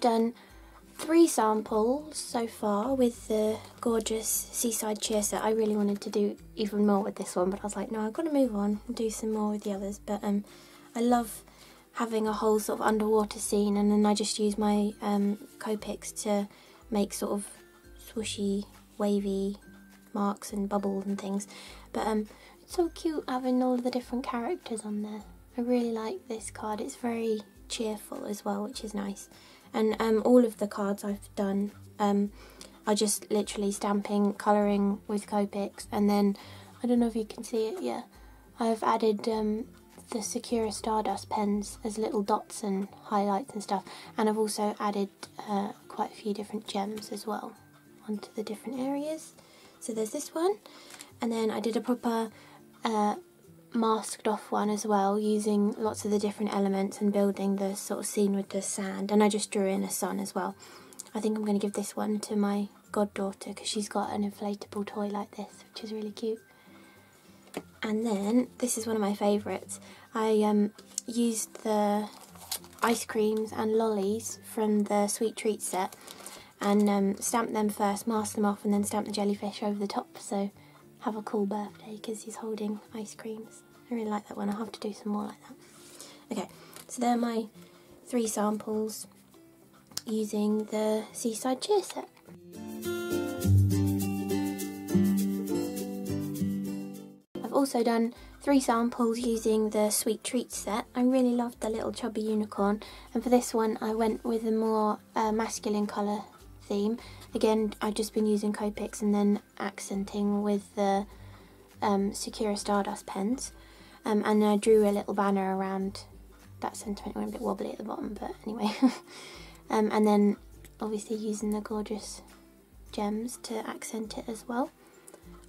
done 3 samples so far with the gorgeous Seaside Cheer set. I really wanted to do even more with this one, but I was like, no, I've got to move on and do some more with the others. But I love having a whole sort of underwater scene, and then I just use my Copics to make sort of swooshy, wavy marks and bubbles and things. But it's so cute having all of the different characters on there. I really like this card. It's very cheerful as well, which is nice. And all of the cards I've done are just literally stamping, colouring with Copics, and then, I don't know if you can see it, yeah, I've added the Sakura Stardust pens as little dots and highlights and stuff, and I've also added quite a few different gems as well onto the different areas. So there's this one, and then I did a proper masked off one as well, using lots of the different elements and building the sort of scene with the sand, and I just drew in a sun as well. I think I'm going to give this one to my goddaughter because she's got an inflatable toy like this, which is really cute. And then this is one of my favourites. I used the ice creams and lollies from the Sweet Treats set and stamped them first, masked them off, and then stamped the jellyfish over the top, so have a cool birthday because he's holding ice creams. I really like that one. I'll have to do some more like that. Okay, so they're my 3 samples using the Seaside Cheer set. I've also done 3 samples using the Sweet Treats set. I really loved the little chubby unicorn, and for this one I went with a more masculine colour theme. Again, I've just been using Copics and then accenting with the Sakura Stardust pens, and I drew a little banner around that sentiment. It went a bit wobbly at the bottom, but anyway. And then obviously using the gorgeous gems to accent it as well.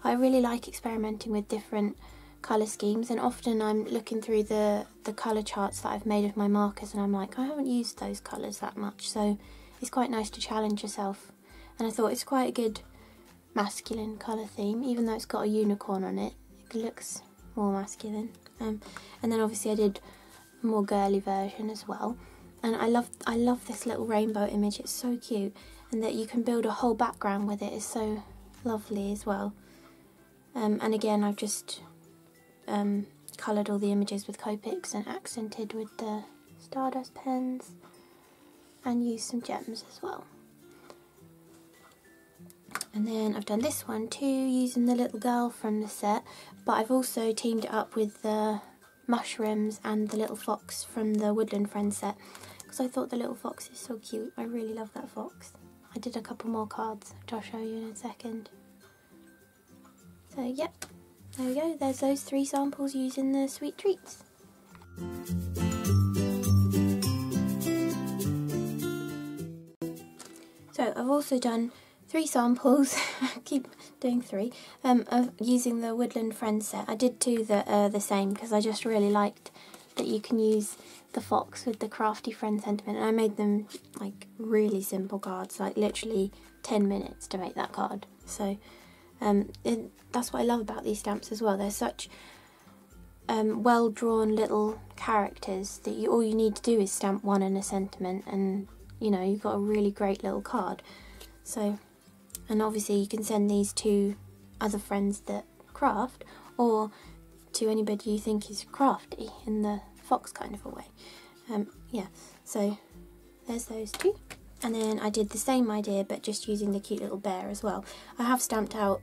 I really like experimenting with different colour schemes, and often I'm looking through the colour charts that I've made of my markers and I'm like, I haven't used those colours that much, so it's quite nice to challenge yourself. And I thought it's quite a good masculine colour theme, even though it's got a unicorn on it. It looks more masculine. And then obviously I did a more girly version as well. And I love this little rainbow image. It's so cute, and that you can build a whole background with it is so lovely as well. And again, I've just coloured all the images with Copics and accented with the Stardust pens, and used some gems as well. And then I've done this one too, using the little girl from the set, but I've also teamed it up with the mushrooms and the little fox from the Woodland Friends set, because I thought the little fox is so cute. I really love that fox. I did a couple more cards, which I'll show you in a second. So yep, there we go, there's those 3 samples using the Sweet Treats. So I've also done 3 samples, keep doing 3, of using the Woodland Friends set. I did 2 that are the same because I just really liked that you can use the fox with the CRaFTi friend sentiment, and I made them like really simple cards, like literally 10 minutes to make that card. So that's what I love about these stamps as well. They're such well drawn little characters that all you need to do is stamp one and a sentiment, and you know, you've got a really great little card. So, and obviously you can send these to other friends that craft, or to anybody you think is crafty in the fox kind of a way. Yeah, so there's those 2. And then I did the same idea but just using the cute little bear as well. I have stamped out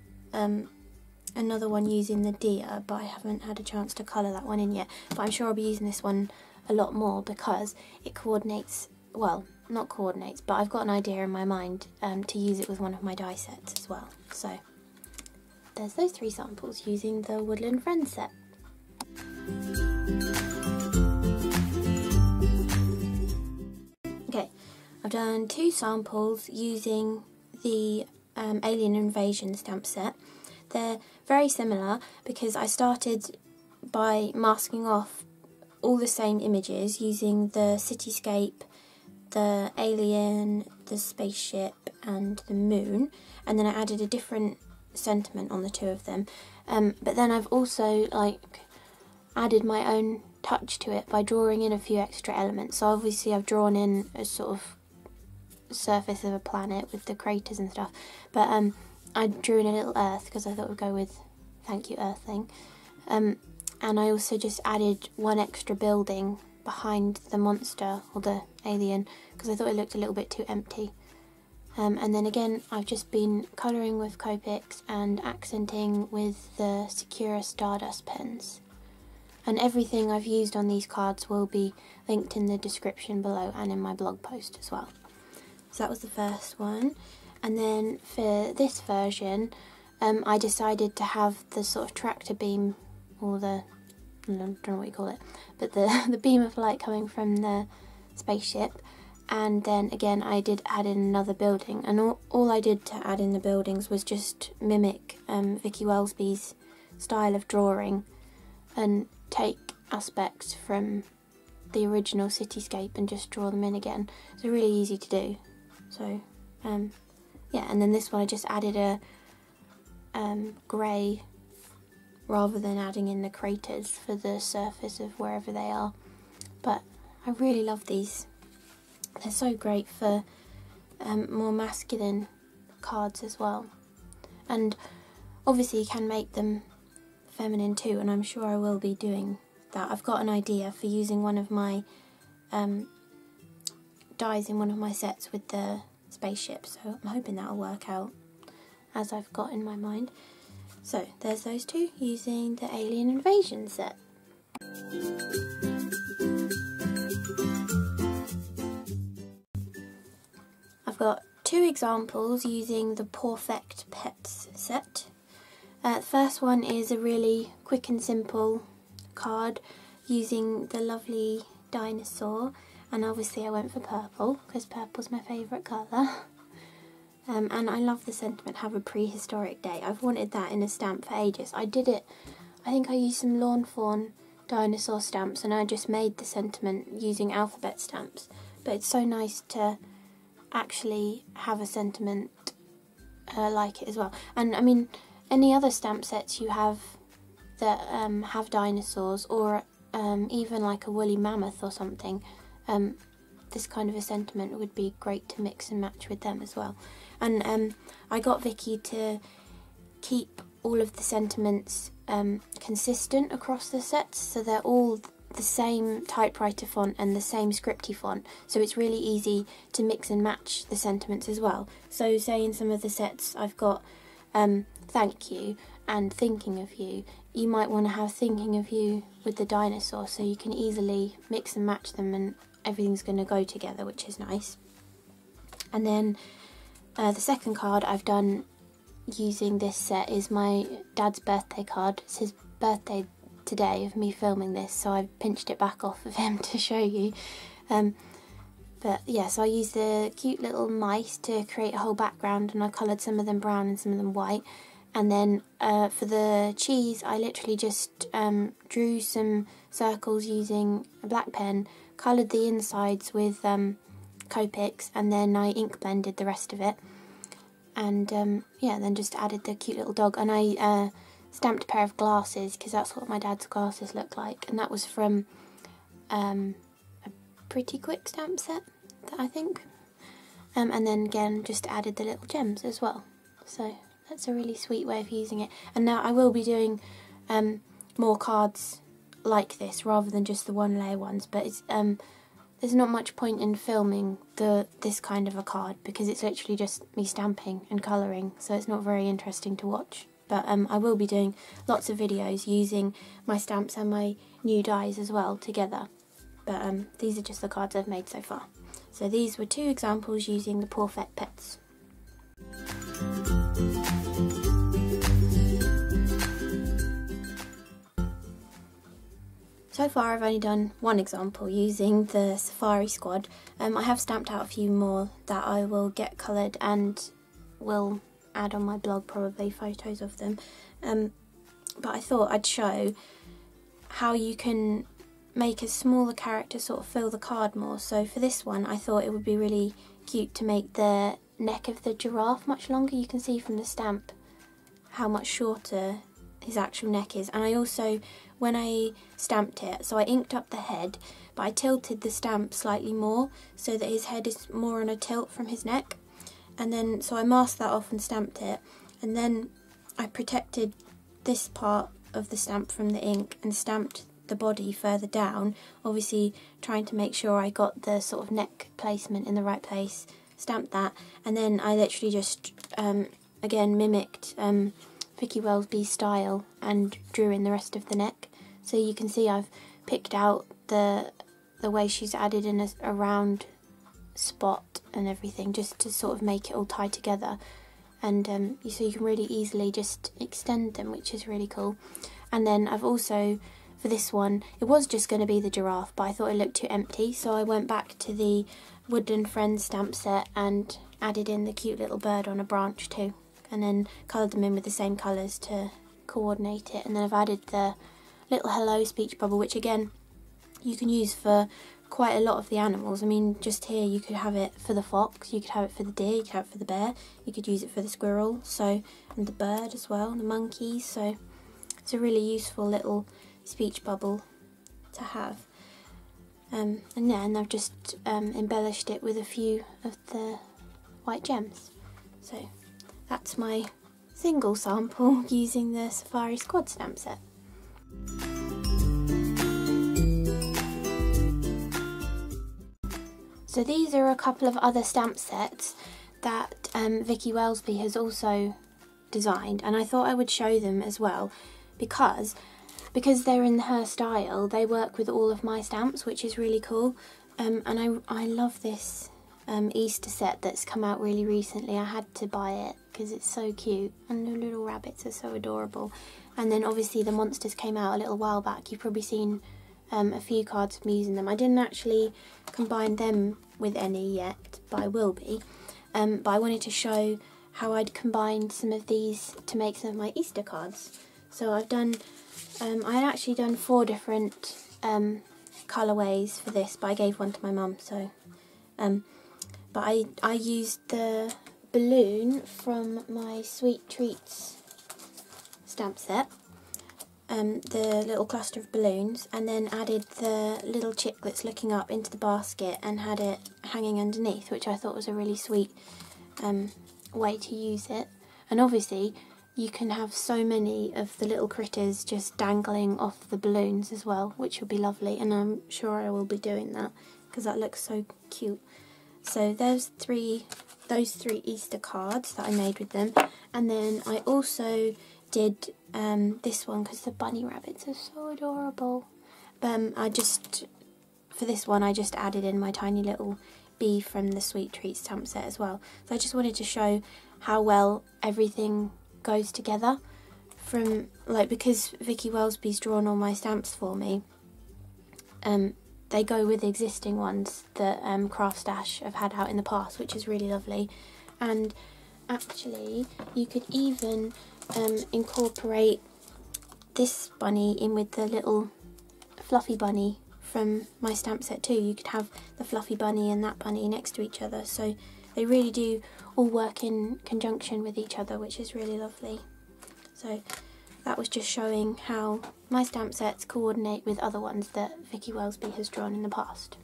another one using the deer, but I haven't had a chance to colour that one in yet. But I'm sure I'll be using this one a lot more because it coordinates, well, not coordinates, but I've got an idea in my mind to use it with one of my die sets as well. So there's those 3 samples using the Woodland Friends set. Okay, I've done 2 samples using the Alien Invasion stamp set. They're very similar because I started by masking off all the same images using the cityscape, the alien, the spaceship and the moon, and then I added a different sentiment on the 2 of them. But then I've also added my own touch to it by drawing in a few extra elements. So obviously I've drawn in a sort of surface of a planet with the craters and stuff, but I drew in a little earth because I thought it would go with thank you earth thing, and I also just added one extra building behind the monster or the alien because I thought it looked a little bit too empty. And then again, I've just been colouring with Copics and accenting with the Sakura Stardust pens. And everything I've used on these cards will be linked in the description below and in my blog post as well. So that was the first one. And then for this version, I decided to have the sort of tractor beam, or the, I don't know what you call it, but the beam of light coming from the spaceship. And then again, I did add in another building, and all I did to add in the buildings was just mimic Vicky Wellesby's style of drawing and take aspects from the original cityscape and just draw them in again. So really easy to do. So yeah, and then this one I just added a grey rather than adding in the craters for the surface of wherever they are. But I really love these. They're so great for more masculine cards as well. And obviously you can make them feminine too, and I'm sure I will be doing that. I've got an idea for using one of my dies in one of my sets with the spaceship, so I'm hoping that'll work out as I've got in my mind. So there's those two using the Alien Invasion set. I've got two examples using the Pawfect Pets set. The first one is a really quick and simple card using the lovely dinosaur, and obviously I went for purple because purple's my favourite colour. And I love the sentiment, have a prehistoric day. I've wanted that in a stamp for ages. I did it, I think I used some lawn fawn dinosaur stamps and I just made the sentiment using alphabet stamps. But it's so nice to actually have a sentiment like it as well. And I mean, any other stamp sets you have that have dinosaurs, or even like a woolly mammoth or something, this kind of a sentiment would be great to mix and match with them as well. And I got Vicky to keep all of the sentiments consistent across the sets, so they're all the same typewriter font and the same scripty font, so it's really easy to mix and match the sentiments as well. So say in some of the sets I've got thank you and thinking of you, you might want to have thinking of you with the dinosaur, so you can easily mix and match them and everything's going to go together, which is nice. And then the second card I've done using this set is my dad's birthday card. It's his birthday today of me filming this, so I've pinched it back off of him to show you. But yeah, so I used the cute little mice to create a whole background, and I coloured some of them brown and some of them white. And then for the cheese, I literally just drew some circles using a black pen, coloured the insides with Copics, and then I ink blended the rest of it. And yeah, then just added the cute little dog, and I stamped a pair of glasses because that's what my dad's glasses look like, and that was from a Pretty Quick stamp set, I think. And then again, just added the little gems as well. So that's a really sweet way of using it. And now I will be doing more cards like this rather than just the one layer ones, but it's there's not much point in filming this kind of a card because it's literally just me stamping and colouring, so it's not very interesting to watch. But I will be doing lots of videos using my stamps and my new dies as well together. But these are just the cards I've made so far. So these were two examples using the Pawfect Pets. So far I've only done one example using the Safari Squad. I have stamped out a few more that I will get coloured and will add on my blog, probably photos of them. But I thought I'd show how you can make a smaller character sort of fill the card more. So for this one I thought it would be really cute to make the neck of the giraffe much longer. You can see from the stamp how much shorter his actual neck is, and I also when I stamped it, so I inked up the head, but I tilted the stamp slightly more so that his head is more on a tilt from his neck. And then, so I masked that off and stamped it, and then I protected this part of the stamp from the ink and stamped the body further down, obviously trying to make sure I got the sort of neck placement in the right place, stamped that, and then I literally just, again, mimicked Vicky Wellesby's style and drew in the rest of the neck. So you can see I've picked out the way she's added in a round spot and everything, just to sort of make it all tie together, and so you can really easily just extend them, which is really cool. And then I've also, for this one, it was just going to be the giraffe, but I thought it looked too empty, so I went back to the Woodland Friends stamp set and added in the cute little bird on a branch too, and then coloured them in with the same colours to coordinate it. And then I've added the little hello speech bubble, which again you can use for quite a lot of the animals. I mean, just here you could have it for the fox, you could have it for the deer, you could have it for the bear, you could use it for the squirrel, so, and the bird as well, and the monkeys, so it's a really useful little speech bubble to have. And then I've just embellished it with a few of the white gems. So that's my single sample using the Safari Squad stamp set. So these are a couple of other stamp sets that Vicky Wellesby has also designed, and I thought I would show them as well because they're in her style, they work with all of my stamps, which is really cool. And I love this Easter set that's come out really recently. I had to buy it because it's so cute, and the little rabbits are so adorable. And then obviously the monsters came out a little while back. You've probably seen a few cards of me using them. I didn't actually combine them with any yet, but I will be. But I wanted to show how I'd combined some of these to make some of my Easter cards. So I've done, I had actually done 4 different colourways for this, but I gave one to my mum, so. But I used the balloon from my Sweet Treats stamp set, the little cluster of balloons, and then added the little chick that's looking up into the basket and had it hanging underneath, which I thought was a really sweet way to use it. And obviously you can have so many of the little critters just dangling off the balloons as well, which would be lovely, and I'm sure I will be doing that because that looks so cute. So those three Easter cards that I made with them, and then I also did this one because the bunny rabbits are so adorable. For this one I just added in my tiny little bee from the Sweet Treats stamp set as well. So I just wanted to show how well everything goes together, from because Vicky Wellesby's drawn all my stamps for me, they go with existing ones that CRaFTi have had out in the past, which is really lovely. And actually you could even incorporate this bunny in with the little fluffy bunny from my stamp set too. You could have the fluffy bunny and that bunny next to each other, so they really do all work in conjunction with each other, which is really lovely. So that was just showing how my stamp sets coordinate with other ones that Vicky Wellesby has drawn in the past.